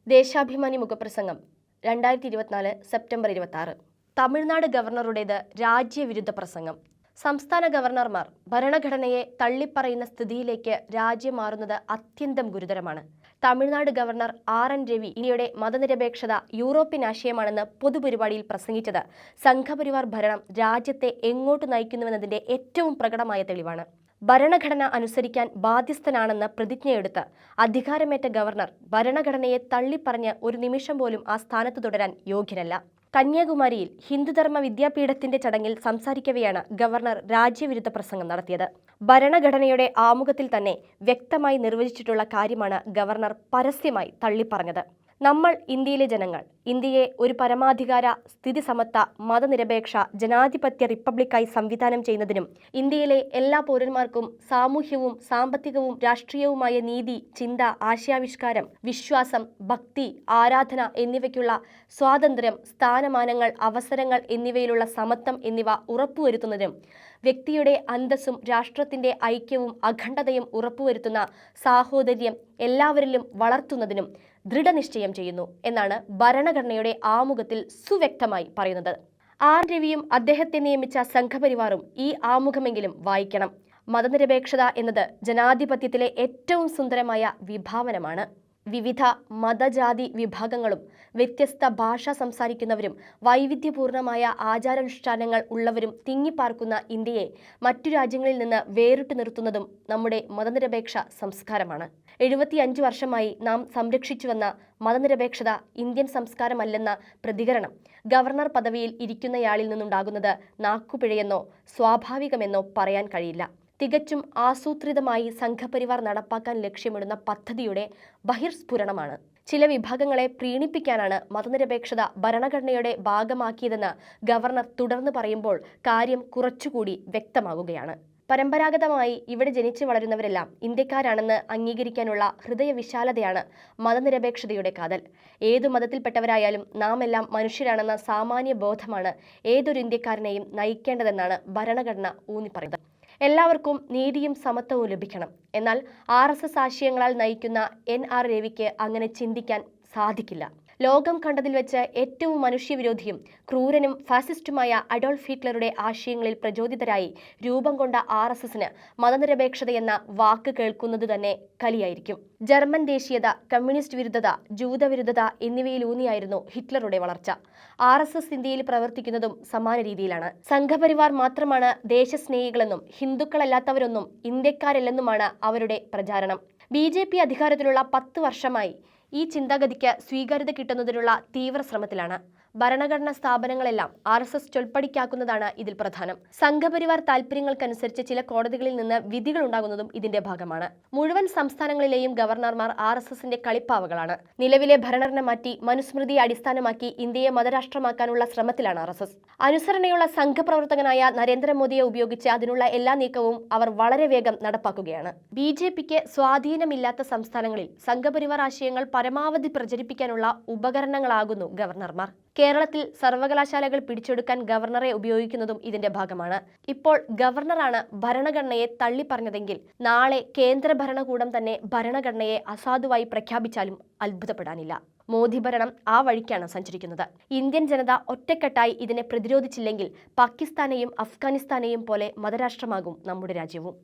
ദേശാഭിമാനി മുഖപ്രസംഗം 2024 സെപ്റ്റംബർ 26. തമിഴ്നാട് ഗവർണറുടേത് രാജ്യവിരുദ്ധ പ്രസംഗം. സംസ്ഥാന ഗവർണർമാർ ഭരണഘടനയെ തള്ളിപ്പറയുന്ന സ്ഥിതിയിലേക്ക് രാജ്യം മാറുന്നത് അത്യന്തം ഗുരുതരമാണ്. തമിഴ്നാട് ഗവർണർ RN രവി ഇന്ത്യയുടെ മതനിരപേക്ഷത യൂറോപ്യൻ ആശയമാണെന്ന് പൊതുപരിപാടിയിൽ പ്രസംഗിച്ചത് സംഘപരിവാർ ഭരണം രാജ്യത്തെ എങ്ങോട്ട് നയിക്കുന്നുവെന്നതിന്റെ ഏറ്റവും പ്രകടമായ തെളിവാണ്. ഭരണഘടന അനുസരിക്കാൻ ബാധ്യസ്ഥനാണെന്ന് പ്രതിജ്ഞയെടുത്ത് അധികാരമേറ്റ ഗവർണർ ഭരണഘടനയെ തള്ളിപ്പറഞ്ഞ് ഒരു നിമിഷം പോലും ആ സ്ഥാനത്ത് തുടരാൻ യോഗ്യനല്ല. കന്യാകുമാരിയിൽ ഹിന്ദുധർമ്മ വിദ്യാപീഠത്തിന്റെ ചടങ്ങിൽ സംസാരിക്കവെയാണ് ഗവർണർ രാജ്യവിരുദ്ധ പ്രസംഗം നടത്തിയത്. ഭരണഘടനയുടെ ആമുഖത്തിൽ തന്നെ വ്യക്തമായി നിർവചിച്ചിട്ടുള്ള കാര്യമാണ് ഗവർണർ പരസ്യമായി തള്ളിപ്പറഞ്ഞത്. നമ്മൾ ഇന്ത്യയിലെ ജനങ്ങൾ ഇന്ത്യയെ ഒരു പരമാധികാര, സ്ഥിതിസമത്വ, മതനിരപേക്ഷ, ജനാധിപത്യ റിപ്പബ്ലിക്കായി സംവിധാനം ചെയ്യുന്നതിനും ഇന്ത്യയിലെ എല്ലാ പൗരന്മാർക്കും സാമൂഹ്യവും സാമ്പത്തികവും രാഷ്ട്രീയവുമായ നീതി, ചിന്ത, ആശയാവിഷ്കാരം, വിശ്വാസം, ഭക്തി, ആരാധന എന്നിവയ്ക്കുള്ള സ്വാതന്ത്ര്യം, സ്ഥാനമാനങ്ങൾ, അവസരങ്ങൾ എന്നിവയിലുള്ള സമത്വം എന്നിവ ഉറപ്പുവരുത്തുന്നതിനും വ്യക്തിയുടെ അന്തസ്സും രാഷ്ട്രത്തിന്റെ ഐക്യവും അഖണ്ഡതയും ഉറപ്പുവരുത്തുന്ന സാഹോദര്യം എല്ലാവരിലും വളർത്തുന്നതിനും ദൃഢനിശ്ചയം ചെയ്യുന്നു എന്നാണ് ഭരണഘടനയുടെ ആമുഖത്തിൽ സുവ്യക്തമായി പറയുന്നത്. RN രവിയും അദ്ദേഹത്തെ നിയമിച്ച സംഘപരിവാറും ഈ ആമുഖമെങ്കിലും വായിക്കണം. മതനിരപേക്ഷത എന്നത് ജനാധിപത്യത്തിലെ ഏറ്റവും സുന്ദരമായ വിഭാവനമാണ്. വിവിധ മതജാതി വിഭാഗങ്ങളും വ്യത്യസ്ത ഭാഷ സംസാരിക്കുന്നവരും വൈവിധ്യപൂർണമായ ആചാരാനുഷ്ഠാനങ്ങൾ ഉള്ളവരും തിങ്ങിപ്പാർക്കുന്ന ഇന്ത്യയെ മറ്റു രാജ്യങ്ങളിൽ നിന്ന് വേറിട്ടു നിർത്തുന്നതും നമ്മുടെ മതനിരപേക്ഷ സംസ്കാരമാണ്. 75 വർഷമായി നാം സംരക്ഷിച്ചുവന്ന മതനിരപേക്ഷത ഇന്ത്യൻ സംസ്കാരമല്ലെന്ന പ്രതികരണം ഗവർണർ പദവിയിൽ ഇരിക്കുന്നയാളിൽ നിന്നുണ്ടാകുന്നത് നാക്കുപിഴയെന്നോ സ്വാഭാവികമെന്നോ പറയാൻ കഴിയില്ല. തികച്ചും ആസൂത്രിതമായി സംഘപരിവാർ നടപ്പാക്കാൻ ലക്ഷ്യമിടുന്ന പദ്ധതിയുടെ ബഹിർസ്ഫുരണമാണ്. ചില വിഭാഗങ്ങളെ പ്രീണിപ്പിക്കാനാണ് മതനിരപേക്ഷത ഭരണഘടനയുടെ ഭാഗമാക്കിയതെന്ന് ഗവർണർ തുടർന്ന് പറയുമ്പോൾ കാര്യം കുറച്ചുകൂടി വ്യക്തമാകുകയാണ്. പരമ്പരാഗതമായി ഇവിടെ ജനിച്ചു വളരുന്നവരെല്ലാം ഇന്ത്യക്കാരാണെന്ന് അംഗീകരിക്കാനുള്ള ഹൃദയവിശാലതയാണ് മതനിരപേക്ഷതയുടെ കാതൽ. ഏതു മതത്തിൽപ്പെട്ടവരായാലും നാം എല്ലാം മനുഷ്യരാണെന്ന സാമാന്യ ബോധമാണ് ഏതൊരു ഇന്ത്യക്കാരനെയും നയിക്കേണ്ടതെന്നാണ് ഭരണഘടന ഊന്നിപ്പറയുന്നത്. എല്ലാവർക്കും നീതിയും സമത്വവും ലഭിക്കണം. എന്നാൽ RSS ആശയങ്ങളാൽ നയിക്കുന്ന NR രവിക്ക് അങ്ങനെ ചിന്തിക്കാൻ സാധിക്കില്ല. ലോകം കണ്ടതിൽ വെച്ച് ഏറ്റവും മനുഷ്യവിരോധിയും ക്രൂരനും ഫാസിസ്റ്റുമായ അഡോൾഫ് ഹിറ്റ്ലറുടെ ആശയങ്ങളിൽ പ്രചോദിതരായി രൂപം കൊണ്ട RSSന് മതനിരപേക്ഷതയെന്ന വാക്ക് കേൾക്കുന്നത് തന്നെ കലിയായിരിക്കും. ജർമ്മൻ ദേശീയത, കമ്മ്യൂണിസ്റ്റ് വിരുദ്ധത, ജൂതവിരുദ്ധത എന്നിവയിലൂന്നിയായിരുന്നു ഹിറ്റ്ലറുടെ വളർച്ച. RSS ഇന്ത്യയിൽ പ്രവർത്തിക്കുന്നതും സമാന രീതിയിലാണ്. സംഘപരിവാർ മാത്രമാണ് ദേശസ്നേഹികളെന്നും ഹിന്ദുക്കളല്ലാത്തവരൊന്നും ഇന്ത്യക്കാരല്ലെന്നുമാണ് അവരുടെ പ്രചാരണം. BJP അധികാരത്തിലുള്ള 10 വർഷമായി ഈ ചിന്താഗതിക്ക് സ്വീകാര്യത കിട്ടുന്നതിനുള്ള തീവ്ര ശ്രമത്തിലാണ്. ഭരണഘടനാ സ്ഥാപനങ്ങളെല്ലാം RSS ചൊൽപ്പടിക്കാക്കുന്നതാണ് ഇതിൽ പ്രധാനം. സംഘപരിവാർ താൽപര്യങ്ങൾക്കനുസരിച്ച് ചില കോടതികളിൽ നിന്ന് വിധികൾ ഉണ്ടാകുന്നതും ഇതിന്റെ ഭാഗമാണ്. മുഴുവൻ സംസ്ഥാനങ്ങളിലെയും ഗവർണർമാർ RSSന്റെ കളിപ്പാവകളാണ്. നിലവിലെ ഭരണഘടന മാറ്റി മനുസ്മൃതിയെ അടിസ്ഥാനമാക്കി ഇന്ത്യയെ മതരാഷ്ട്രമാക്കാനുള്ള ശ്രമത്തിലാണ് RSS. അനുസരണയുള്ള സംഘപ്രവർത്തകനായ നരേന്ദ്രമോദിയെ ഉപയോഗിച്ച് അതിനുള്ള എല്ലാ നീക്കവും അവർ വളരെ വേഗം നടപ്പാക്കുകയാണ്. BJPക്ക് സ്വാധീനമില്ലാത്ത സംസ്ഥാനങ്ങളിൽ സംഘപരിവാർ ആശയങ്ങൾ പരമാവധി പ്രചരിപ്പിക്കാനുള്ള ഉപകരണങ്ങളാകുന്നു ഗവർണർമാർ. കേരളത്തിൽ സർവകലാശാലകൾ പിടിച്ചെടുക്കാൻ ഗവർണറെ ഉപയോഗിക്കുന്നതും ഇതിന്റെ ഭാഗമാണ്. ഇപ്പോൾ ഗവർണറാണ് ഭരണഘടനയെ തള്ളിപ്പറഞ്ഞതെങ്കിൽ നാളെ കേന്ദ്ര ഭരണകൂടം തന്നെ ഭരണഘടനയെ അസാധുവായി പ്രഖ്യാപിച്ചാലും അത്ഭുതപ്പെടാനില്ല. മോദി ഭരണം ആ വഴിക്കാണ് സഞ്ചരിക്കുന്നത്. ഇന്ത്യൻ ജനത ഒറ്റക്കെട്ടായി ഇതിനെ പ്രതിരോധിച്ചില്ലെങ്കിൽ പാകിസ്ഥാനെയും അഫ്ഗാനിസ്ഥാനെയും പോലെ മതരാഷ്ട്രമാകും നമ്മുടെ രാജ്യവും.